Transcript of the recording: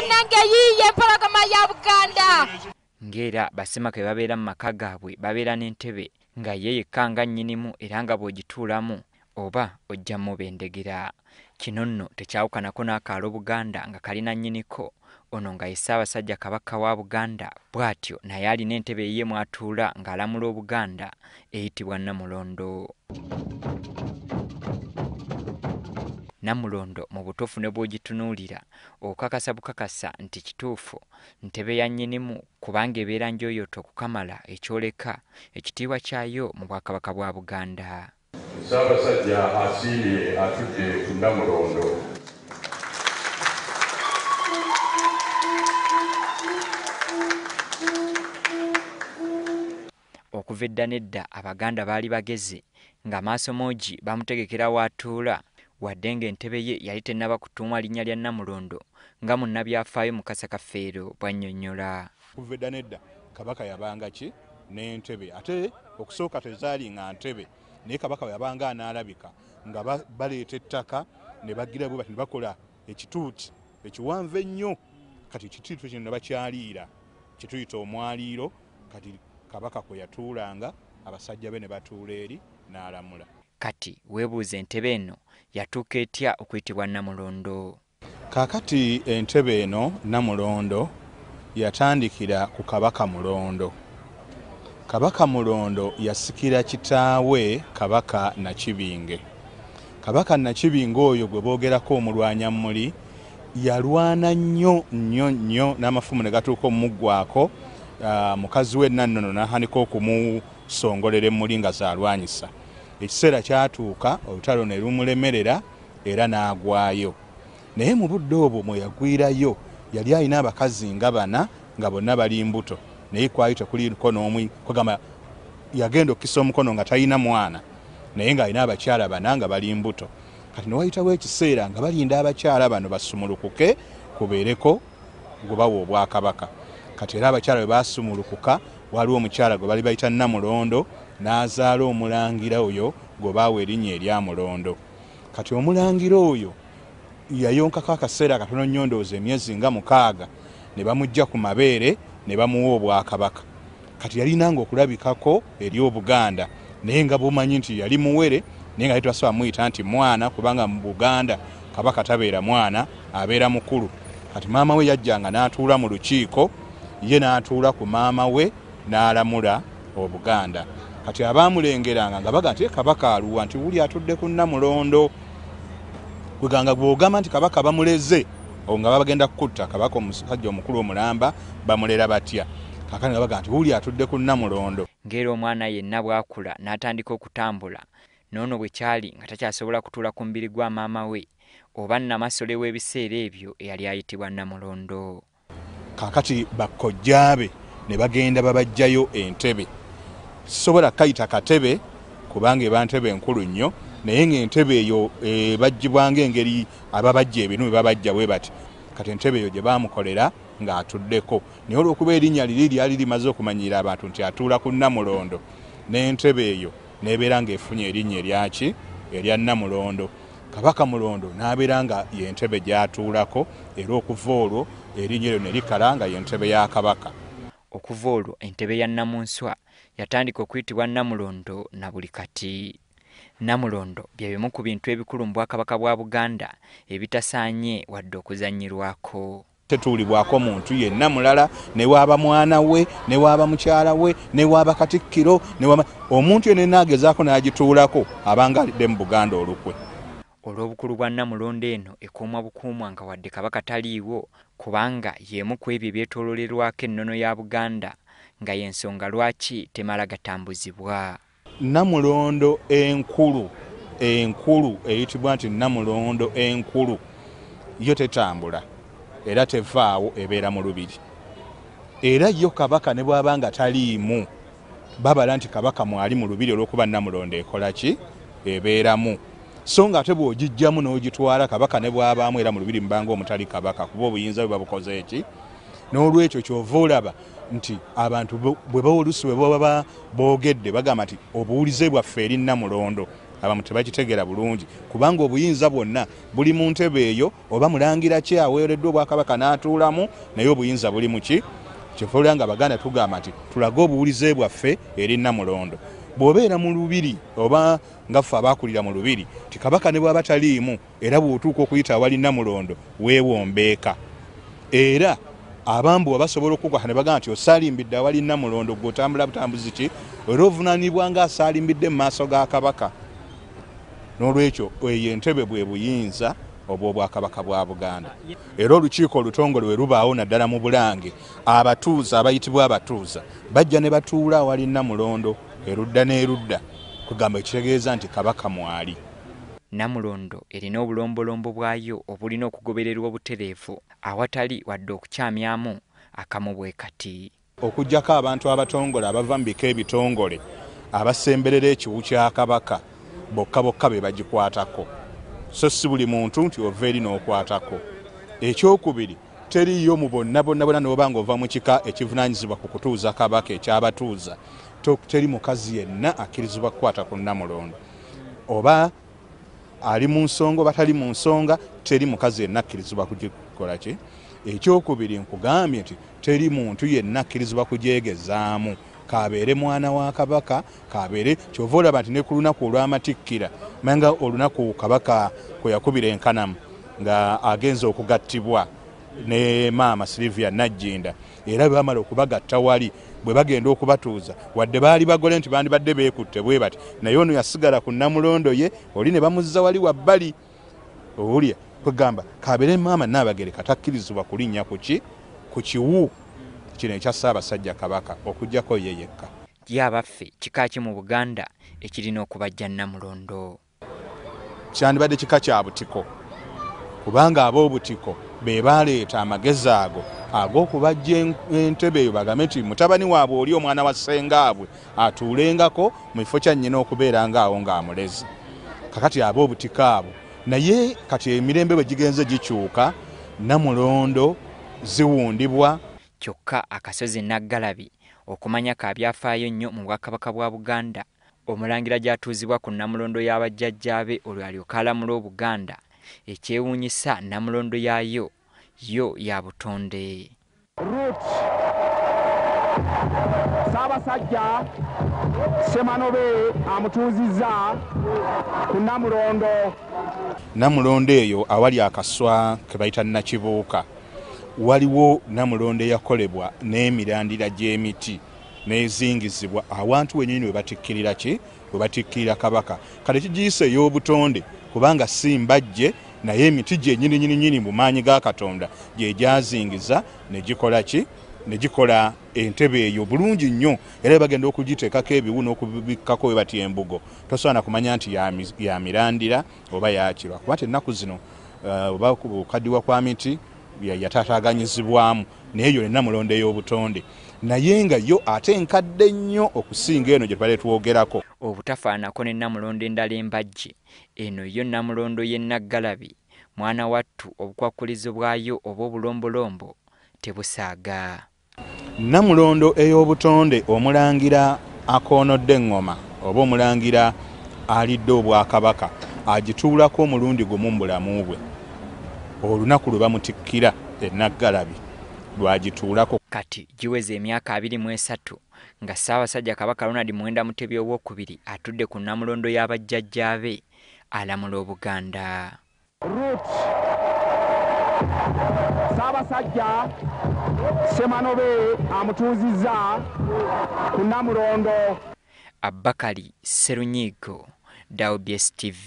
bannange yiye empologoma ya Buganda. Ngera basemaka babeera mu maka gaabwe babeera n'entebe nga ye yekka nga nnyinimu era nga bw'ogituulamu oba ojjamu bendegera. Kino nno tekyawukanako n'akaalo Buganda nga kalina nnyiniko ono nga ye Ssaabasajja Kabaka wa Buganda bw'atyo naye alina entebe yiye mw'atuula ng'alamula Obuganda eyitibwa Nnamulondo. Nnamulondo mu butuufu ne bw'ogitunuulira okakasa bukakasa nti kituufu ntebe ya nnyinimu kubanga ebeera njoyoto okukamala ekyoleka ekitiibwa kyayo mu Bwakabaka bwa Buganda. Ssaabasajja asiimye atudde ku Nnamulondo. Okuva edda n'edda Abaganda baali bageze nga maaso moogi bamutegekera w'atuula wadde ng'entebe ye yali tennaba kutuumwa linnya lya Nnamulondo nga munnabyafaayo Mukasa Kafeero bw'annyonnyola. Okuva edda n'edda Kabaka yabanga ki n'entebe ate okusooka tezaali nga ntebe naye Kabaka yabanga anaalabika nga baleeta ettaka ne bagira bwe bati ne bakola ekituuti ekiwanvu ennyo kati ekituuti kino ne bakyaliira kituyita omwaliiro kati Kabaka kwe yatuulanga abasajja be ne batuula eri n'alamula. Kati weebuuza entebe eno yatuuka etya okuyitibwa Nnamulondo? Kaakati entebe eno Nnamulondo yatandikira ku Kabaka Mulondo. Kabaka Mulondo yasikira kitaawe Kabaka Nakibinge. Kabaka Nakibinge oyo gwe boogerako omulwanyammuli yalwana nnyo n'amafumu ne gatuuka omuggwako mukazi we Nannono n'ahanika okumusongolera emmuli nga zaalwanyisa. Ekiseera kyatuuka olutalo ne lumulemerera era n'agwayo. Naye mu budde obwo mwe yagwirayo yali alina abakazi nga bana nga bonna bali mbuto naye kwali tekuliko n'omu kwagamba yagenda okukisa omukono nga talina mwana naye ng'alina abakyala bana nga bali mbuto. Kati ne wayitawo ekiseera nga balinda abakyala bano basumulukuke kubeereko gwe bawa Obwakabaka. Kati era abakyala bwe basumulukuka waliwo omukyala gwe bali bayita Nnamulondo n'azaala omulangira oyo gwe baawa erinnya erya Mulondo. Kati omulangira oyo yayonkako akaseera katono nnyo ndowooza emyezi nga 6 ne bamugja ku mabeere ne bamuwa Obwakabaka. Kati yalinanga okulabikako eri Obuganda naye nga bumanyi nti yali muwere naye nga twasobola muyita nti mwana kubanga mu Buganda Kabaka tabeera mwana abeera mukulu. Kati maama we yajjanga n'atuula mu lukiiko ye n'atuula ku maama we n'alamula Obuganda. Kati abaamulengeranga nga baga nti Kabaka aluwa nti wuli atudde ku Nnamulondo. Kweganga bw'ogamba nti Kabaka bamuleze nga babagenda kukutta Kabaka omusajja omukulu omulamba bamulera batya. Kakani nga baga nti wuli atudde ku Nnamulondo. Ng'era omwana yenna bw'akula n'atandika okutambula n'ono bwe kyali nga takyasobola kutuula ku mubiri gwa maama we oba Nnamasole w'ebiseera ebyo eyali ayitibwa Nnamulondo. Kaakati bakkojjaabe ne bagenda babajjayo entebe. Sobola kayita katebe kubanga eba ntebe enkulu nnyo naye ng'entebe eyo bajjibwanga engeri ababajja ebintu bye babajja bwe bati. Kati entebe eyo gye baamukolera ng'atuddeko naye olw'okuba erinnya liri lyali limaze okumanyira abantu nti atuula ku Nnamulondo n'entebe eyo n'ebeera ng'efunye erinnya eryaki erya Nnamulondo. Kabaka Mulondo n'abeera nga y'entebe gy'atuulako era okuva olwo erinnya eryo ne likala nga y'entebe ya Kabaka. Okuva olwo entebe ya Nnamunswa yatandika okuyitibwa Nnamulondo na buli kati. Nnamulondo bye bimu ku bintu ebikulu mu Bwakabaka bwa Buganda ebitasaanye wadde okuzannyirwako. Tetuulibwako muntu yenna mulala ne waaba mwana we ne waaba mukyala we ne waaba Katikkiro omuntu yenna n'agezaako n'agituulako abanga alidde mu Buganda olukwe. Olw'obukulu bwa Nnamulondo eno ekuumwa bukuumwa nga wadde Kabaka taliiwo kubanga y'emu ku ebyo ebyetooloolerwako ennono ya Buganda nga y'ensonga lwaki temala gatambuzibwa. Nnamulondo enkulu eyitibwa nti Nnamulondo enkulu yo tetambula era tevaawo ebeera mu lubiri. Era yo Kabaka ne bw'abanga taliimu babala nti Kabaka mwali mu lubiri olw'okuba Nnamulondo ekola ki ebeeramu. So nga ate bw'ogijjamu n'ogitwala Kabaka ne bw'abaamu era mu lubiri mbanga omutali Kabaka kuba obuyinza bwe babukoze eki. N'olwekyo kyova olaba nti abantu bwe bawulusi bwe baba boogedde bagamba nti obuwulize bwaffe eri Nnamulondo abamu tebakitegera bulungi kubanga obuyinza bwonna buli mu ntebe eyo oba mulangira ki aweereddwa obwakabaka n'atuulamu naye obuyinza buli mu ki kifulanga Abaganda tugamba nti tulage obuwulize bwaffe eri Nnamulondo bw'obeera mu lubiri oba nga ffe abaakulira mu lubiri ti Kabaka ne bw'aba taliimu era bw'otuuka okuyita awali Nnamulondo weewombeeka era abambu basobola okukwaha ne bagamba nti osaalimbidde awali Nnamulondo gw'otambula butambuzi ki era ovunaanibwa nga asaalimbidde mu maaso ga Kabaka. N'olwekyo eyo Entebbe bwe buyinza obw'Obwakabaka bwa Buganda. Era olukiiko olutongole we lubaawo naddala mu Bulange abatuuza abayitibwa abatuuza bajja ne batuula awali Nnamulondo erudda n'erudda kugamba ekitegeeza nti Kabaka mwali. Nnamulondo erina obulombolombo bwayo obulina okugobererwa obutereevu awatali wadde okukyamyamu akamu bwe kati. Okuggyako abantu abatongole abava mu bika ebitongole abasemberera ekiwu kya Kabaka bokka bokka be bagikwatako so si buli muntu nti ova eri n'okwatako. Ekyokubiri teriyo mu bonna n'oba ng'ova mu kika ekivunaanyizibwa ku kutuuza Kabaka ekyabatuuza teri mukazi yenna akkirizibwa kukwata ku Nnamulondo oba ali mu nsonga oba tali mu nsonga teri mukazi yenna akkirizibwa kugikola ki. Ekyokubiri nkugambye nti teri muntu yenna akkirizibwa kugyegezaamu kabeere mwana wa Kabaka kabeere kyova olaba nti ne ku lunaku olw'amatikkira manga olunaku Kabaka kwe yakubira enkanamu nga agenza okugattibwa ne maama Silivia Najjinda era bamala okubagatta wali bwe bagenda okubatuuza wadde baali bagole nti bandibadde beekutte bwe bati naye ono yasigala ku Nnamulondo ye oli ne bamuzza wali wabbali owulya kwegamba kabeere maama Nnaabagereka takkirizibwa kulinnya ku kiwu kino ekya Ssaabasajja Kabaka okuggyako ye yekka. Y'abaffe kika ki mu Buganda ekirina okubajja Nnamulondo? Kyandibadde kika kya butiko kubanga ab'obutiko be baaleeta amagezi ago ag'okubajja Entebbe eyo bagambe nti mutabani waabwe oli omwana wa ssengaabwe atuulengako mu kifo kya nnyina okubeera ng'awo ng'amulezi. Kakati ab'obutiko abo naye kati emirembe bwe gigenze gikyuka Nnamulondo ziwundibwa. Kyokka akasozi Naggalabi okumanya ka byafaayo nnyo mu Bwakabaka bwa Buganda omulangira gy'atuuzibwa ku Nnamulondo y'abajjajjaabe olwo alyoka alamula Obuganda ekyewuunyisa Nnamulondo yaayo yo ya butonde. Ssaabasajja Ssemanobe amutuuzizza ku Nnamulondo. Nnamulondo eyo awali akaswa ke bayita Nakibuuka waliwo Nnamulondo eyakolebwa n'emirandira gy'emiti n'ezingizibwa awantu wenyini we batikkirira ki we batikkirira Kabaka kale kigiyisa ey'obutonde kubanga si mbajje naye emiti gye nyini mu maanyi ga Katonda gye gyazingiza ne gikola ki ne gikola Entebbe eyo bulungi nnyo era bagenda okugiteekako ebiwu n'okubikkako we bati embugo tosobola kumanya nti ya mirandira oba yakirwa kuba ennaku zino oba okukaddiwa kwa miti yataataaganyizibwamu naye eyo Nnamulondo ey'obutonde naye nga yo ate nkadde nnyo okusinga eno gye tubadde twogerako. Obutafaanako ne Nnamulondo endala embajje eno yo Nnamulondo y'e Naggalabi mwana wattu obukwakkulizo bwayo oba obulombolombo tebusaaga. Nnamulondo ey'obutonde omulangira akoonodde eŋŋoma oba omulangira alidde Obwakabaka agituulako omulundi gumu mu bulamu bwe olunaku lwe bamutikkira e Naggalabi lwagituulako. Kati giweze emyaka 23 nga Ssaabasajja Kabaka Ronald Muwenda Mutebi II atudde ku Nnamulondo y'abajjajjaabe alamula Obuganda. Ssaabasajja Ssemanobe amutuuzizza ku Nnamulondo. Abakali Sserunyigo, WBS TV.